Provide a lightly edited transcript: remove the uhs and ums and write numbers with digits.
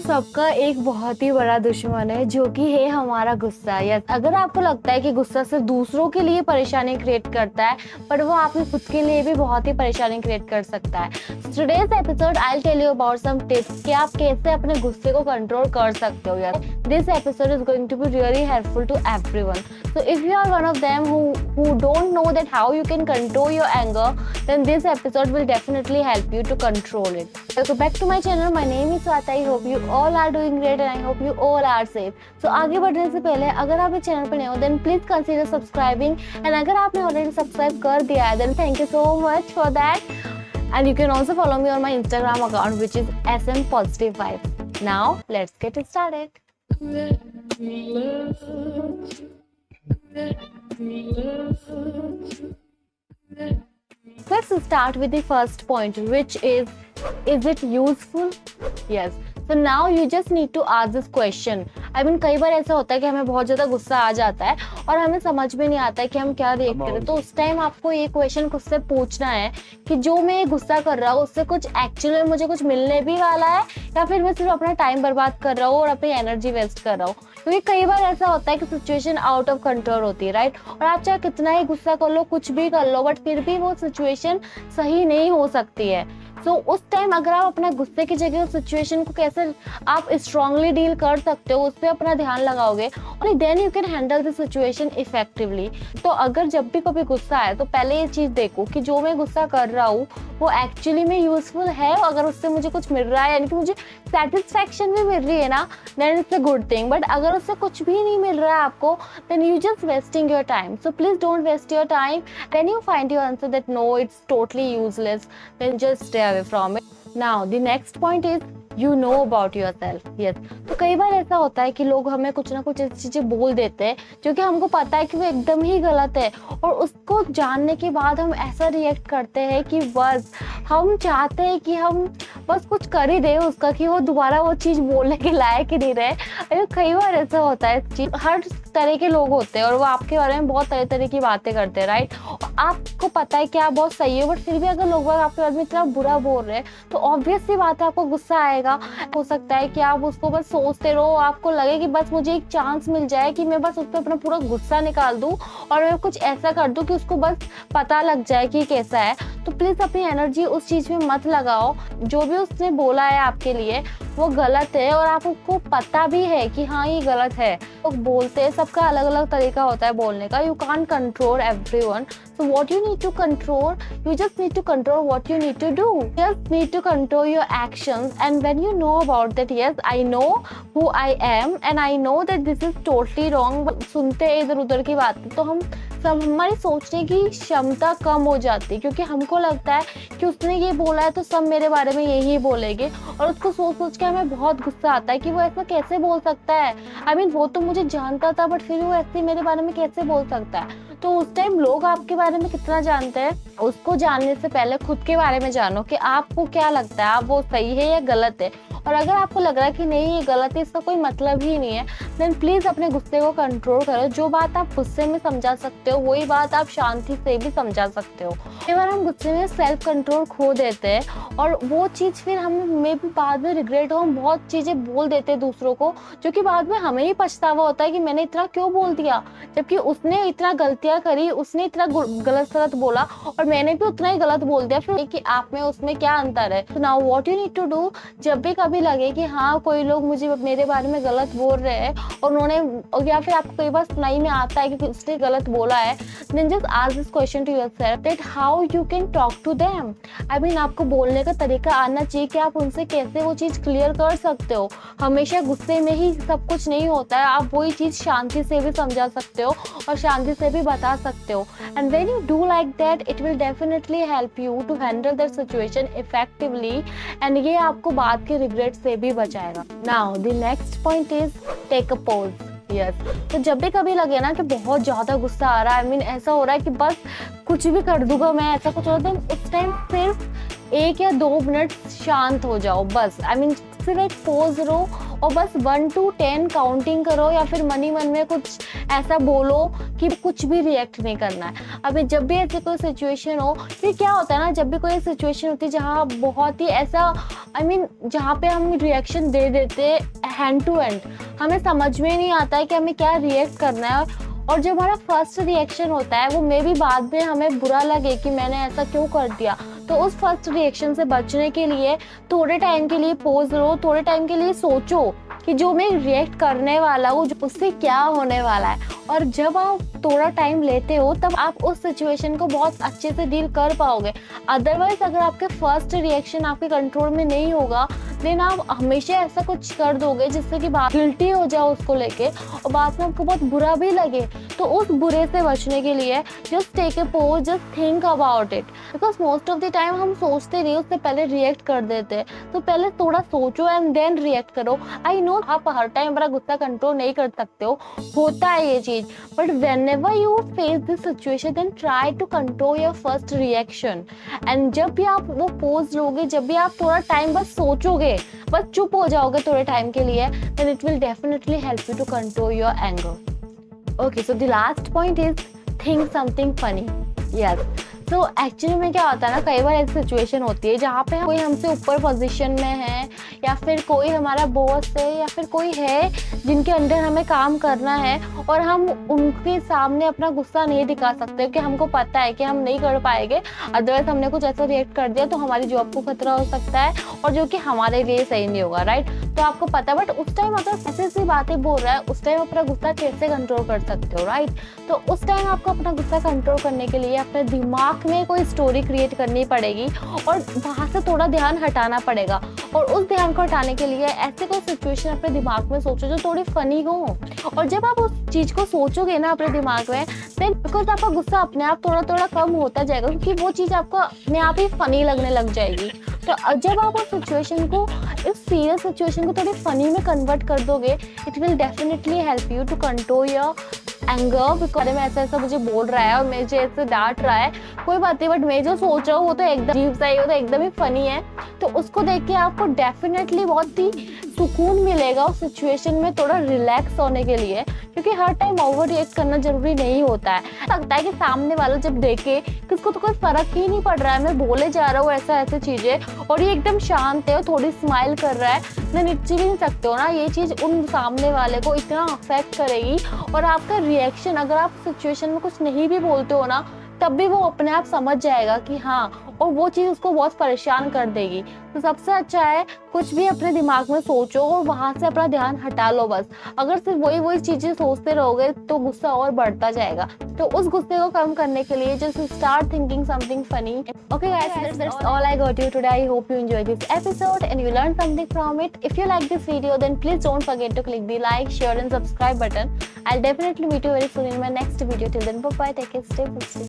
सबका एक बहुत ही बड़ा दुश्मन है जो कि है हमारा गुस्सा। यस, अगर आपको लगता है कि गुस्सा सिर्फ दूसरों के लिए परेशानी क्रिएट करता है, पर वो आपके खुद के लिए भी बहुत ही परेशानी क्रिएट कर सकता है। Today's episode I will tell you about some tips कि आप कैसे अपने गुस्से को कंट्रोल कर सकते हो। Yes, this episode is going to be really helpful to everyone. So if you are one of them who don't know that how you can control your anger, then this episode will definitely help you to control it. Welcome back to my channel. My name is Swati. I hope you all are doing great and I hope you all are safe. So आगे बढ़ने से पहले अगर आप इस channel पर नए हो then please consider subscribing, and अगर आपने already subscribe कर दिया है then thank you so much for that. And you can also follow me on my Instagram account which is smpositive5. Now let's get started. Let's start with the first point, which is it useful? Yes. So now you just need to ask this question. I mean, कई बार ऐसा होता है कि हमें बहुत ज़्यादा गुस्सा आ जाता है और हमें समझ में नहीं आता है कि हम क्या रिएक्ट करें। तो उस टाइम आपको ये क्वेश्चन खुद से पूछना है कि जो मैं गुस्सा कर रहा हूँ उससे कुछ एक्चुअली में मुझे कुछ मिलने भी वाला है या फिर मैं सिर्फ अपना टाइम बर्बाद कर रहा हूँ और अपनी एनर्जी वेस्ट कर रहा हूँ। क्योंकि कई बार ऐसा होता है कि सिचुएशन आउट ऑफ कंट्रोल होती है, राइट? और आप चाहे कितना ही गुस्सा कर लो, कुछ भी कर लो, बट फिर भी वो सिचुएशन सही नहीं हो सकती है। सो उस टाइम अगर आप अपने गुस्से की जगह उस सिचुएशन को कैसे आप स्ट्रांगली डील कर सकते हो उस पर अपना ध्यान लगाओगे और then you can handle the situation effectively. तो अगर जब भी कभी गुस्सा आए तो पहले ये चीज़ देखो कि जो मैं गुस्सा कर रहा हूँ वो एक्चुअली में यूजफुल है, अगर उससे मुझे कुछ मिल रहा है यानी कि मुझे सेटिस्फैक्शन भी मिल रही है ना, then it's a good thing. But अगर उससे कुछ भी नहीं मिल रहा है आपको, then you just wasting your time. So please don't waste your time. Then you find your answer that no, it's totally useless, then just stay away from it. Now the next point is you know about yourself. Yes. तो कई बार ऐसा होता है कि लोग हमें कुछ ना कुछ ऐसी चीजें बोल देते हैं जो कि हमको पता है कि वो एकदम ही गलत है, और उसको जानने के बाद हम ऐसा रिएक्ट करते हैं कि बस हम चाहते हैं कि हम बस कुछ कर ही दें उसका, कि वो दोबारा वो चीज़ बोलने के लायक ही नहीं रहे। अरे कई बार ऐसा होता है, चीज हर तरह के लोग होते हैं और वो आपके बारे में बहुत तरह तरह की बातें करते हैं, राइट? और आपको पता है कि आप बहुत सही हो, बट फिर भी अगर लोग आपके बारे में इतना बुरा बोल रहे हैं तो ऑब्वियस सी बात है आपको गुस्सा आएगा। हो सकता है कि आप उसको बस सोचते रहो, आपको लगे कि बस मुझे एक चांस मिल जाए कि मैं बस उस पर अपना पूरा गुस्सा निकाल दूं और मैं कुछ ऐसा कर दूं कि उसको बस पता लग जाए कि कैसा है। तो प्लीज अपनी एनर्जी उस चीज में मत लगाओ। जो भी उसने बोला है आपके लिए वो गलत है और आपको पता भी है कि हाँ ये गलत है। लोग बोलते हैं, सबका अलग अलग तरीका होता है बोलने का। You can't control everyone, so what you need to control, you just need to control what you need to do. You just need to control your actions, and when you know about that, yes, I know who I am and I know that this is totally wrong, सुनते हैं इधर उधर की बातें तो हम सब हमारी सोचने की क्षमता कम हो जाती है, क्योंकि हमको लगता है कि उसने ये बोला है तो सब मेरे बारे में यही बोलेंगे, और उसको सोच सोच के हमें बहुत गुस्सा आता है कि वो ऐसा कैसे बोल सकता है। I mean, वो तो मुझे जानता था बट फिर वो ऐसे मेरे बारे में कैसे बोल सकता है। तो उस टाइम लोग आपके बारे में कितना जानते हैं उसको जानने से पहले खुद के बारे में जानो कि आपको क्या लगता है, आप वो सही है या गलत है। और अगर आपको लग रहा है कि नहीं ये गलत है, इसका कोई मतलब ही नहीं है, देन प्लीज अपने गुस्से को कंट्रोल करो। जो बात आप गुस्से में समझा सकते हो वही बात आप शांति से भी समझा सकते हो। कई बार हम गुस्से में सेल्फ कंट्रोल खो देते हैं और वो चीज़ फिर हमें भी बाद में रिग्रेट हो, हम बहुत चीज़ें बोल देते हैं दूसरों को जो कि बाद में हमें ही पछतावा होता है कि मैंने इतना क्यों बोल दिया, जबकि उसने इतना गलतियाँ करी, उसने इतना गलत बोला और मैंने भी उतना ही गलत बोल दिया। फिर कि आप में उसमें क्या अंतर है। तो now what you need to do, जब भी कभी लगे कि हाँ कोई लोग मुझे मेरे बारे में गलत बोल रहे हैं और उन्होंने, या फिर आपको कई बार सुनाई में आता है कि उसने गलत बोला है, then just ask this question to yourself that how you can talk to them. I mean, आपको बोलने का तरीका आना चाहिए कि आप उनसे कैसे वो चीज़ क्लियर कर सकते हो। हमेशा गुस्से में ही सब कुछ नहीं होता है, आप वही चीज़ शांति से भी समझा सकते हो और शांति से भी बता सकते हो। And when you do like that it will definitely help you to handle that situation effectively, and ये आपको बाद के रिग्रेट से भी बचाएगा। Now the next point is take a pause. Yes, तो जब भी कभी लगे ना कि बहुत ज़्यादा गुस्सा आ रहा है, आई मीन ऐसा हो रहा है कि बस कुछ भी कर दूंगा मैं, ऐसा कुछ होता है, उस टाइम सिर्फ 1 या 2 मिनट शांत हो जाओ बस। आई मीन सिर्फ एक पोज लो और बस 1 to 10 काउंटिंग करो, या फिर मन ही मन में कुछ ऐसा बोलो कि कुछ भी रिएक्ट नहीं करना है। अभी जब भी ऐसी कोई सिचुएशन हो, फिर क्या होता है ना, जब भी कोई सिचुएशन होती है जहाँ बहुत ही ऐसा जहाँ पे हम रिएक्शन दे देते हैंड टू हैंड, हमें समझ में नहीं आता है कि हमें क्या रिएक्ट करना है, और जो हमारा फर्स्ट रिएक्शन होता है वो मे भी बाद में हमें बुरा लगे कि मैंने ऐसा क्यों कर दिया। तो उस फर्स्ट रिएक्शन से बचने के लिए थोड़े टाइम के लिए पॉज लो, थोड़े टाइम के लिए सोचो कि जो मैं रिएक्ट करने वाला हूँ उससे क्या होने वाला है, और जब आप थोड़ा टाइम लेते हो तब आप उस सिचुएशन को बहुत अच्छे से डील कर पाओगे। अदरवाइज अगर आपके फर्स्ट रिएक्शन आपके कंट्रोल में नहीं होगा, देन आप हमेशा ऐसा कुछ कर दोगे जिससे कि बात गिल्टी हो जाओ उसको लेके, और बाद में आपको बहुत बुरा भी लगे। तो उस बुरे से बचने के लिए just take a pause, just think about it, because most of the time हम सोचते नहीं, उससे पहले रिएक्ट कर देते हैं। तो पहले थोड़ा सोचो एंड देन रिएक्ट करो। आई नो आप हर टाइम अपना गुस्सा कंट्रोल नहीं कर सकते हो, होता है ये चीज, but whenever you face this situation then try to control your first reaction। and जब भी आप वो पोज लोगे, जब भी आप थोड़ा टाइम बस सोचोगे, बस चुप हो जाओगे थोड़े टाइम के लिए, then it will definitely help you to control your anger। okay, so the last point is think something funny। yes, तो एक्चुअली में क्या होता है ना, कई बार ऐसी सिचुएशन होती है जहाँ पे कोई हमसे ऊपर पोजीशन में है, या फिर कोई हमारा बॉस है, या फिर कोई है जिनके अंडर हमें काम करना है, और हम उनके सामने अपना गुस्सा नहीं दिखा सकते कि हमको पता है कि हम नहीं कर पाएंगे, अदरवाइज हमने कुछ ऐसा रिएक्ट कर दिया तो हमारी जॉब को खतरा हो सकता है, और जो कि हमारे लिए सही नहीं होगा, राइट। तो आपको पता है, बट उस टाइम अगर ऐसी ऐसी बातें बोल रहा है, उस टाइम अपना गुस्सा कैसे कंट्रोल कर सकते हो, राइट। तो उस टाइम आपको अपना गुस्सा कंट्रोल करने के लिए अपने दिमाग में कोई स्टोरी क्रिएट करनी पड़ेगी, और वहाँ से थोड़ा ध्यान हटाना पड़ेगा, और उस ध्यान को हटाने के लिए ऐसे कोई सिचुएशन अपने दिमाग में सोचो जो थोड़ी फनी हो, और जब आप उस चीज को सोचोगे ना अपने दिमाग में, देन बिकॉज आपका गुस्सा अपने आप थोड़ा थोड़ा कम होता जाएगा, क्योंकि वो चीज आपको अपने आप ही फनी लगने लग जाएगी। तो जब आप उस सिचुएशन को, इस सीरियस सिचुएशन को थोड़ी फनी में कन्वर्ट कर दोगे, it will definitely help you to control your anger, because में ऐसा मुझे बोल रहा है और मुझे ऐसे डांट रहा है, कोई बात नहीं, बट मैं जो सोच रहा हूँ वो तो एकदम अजीब सा ही, वो तो एकदम ही फनी है। तो उसको देख के आपको डेफिनेटली बहुत ही सुकून मिलेगा उस सिचुएशन में, थोड़ा रिलैक्स होने के लिए, क्योंकि हर टाइम ओवर रिएक्ट करना जरूरी नहीं होता है। लगता है कि सामने वाला जब देखे कि उसको तो कोई फर्क ही नहीं पड़ रहा है, मैं बोले जा रहा हूँ ऐसा ऐसे चीजें, और ये एकदम शांत है और थोड़ी स्माइल कर रहा है, ना नीचे भी नहीं सकते हो ना, ये चीज उन सामने वाले को इतना अफेक्ट करेगी, और आपका रिएक्शन, अगर आप सिचुएशन में कुछ नहीं भी बोलते हो ना, तब भी वो अपने आप समझ जाएगा कि हाँ, और वो चीज़ उसको बहुत परेशान कर देगी। तो सबसे अच्छा है कुछ भी अपने दिमाग में सोचो और वहाँ से अपना ध्यान हटा लो बस। अगर सिर्फ वही चीज़ें सोचते रहोगे तो गुस्सा और बढ़ता जाएगा। तो उस गुस्से को कम करने के लिए just start thinking something funny. Okay guys, that's all I got you today. I hope you enjoyed this episode and you learned something from it. If you like this video, then please don't forget to click the like, share and subscribe button. I'll definitely meet you very soon in my next video. Till then, bye bye. Take care. Stay positive.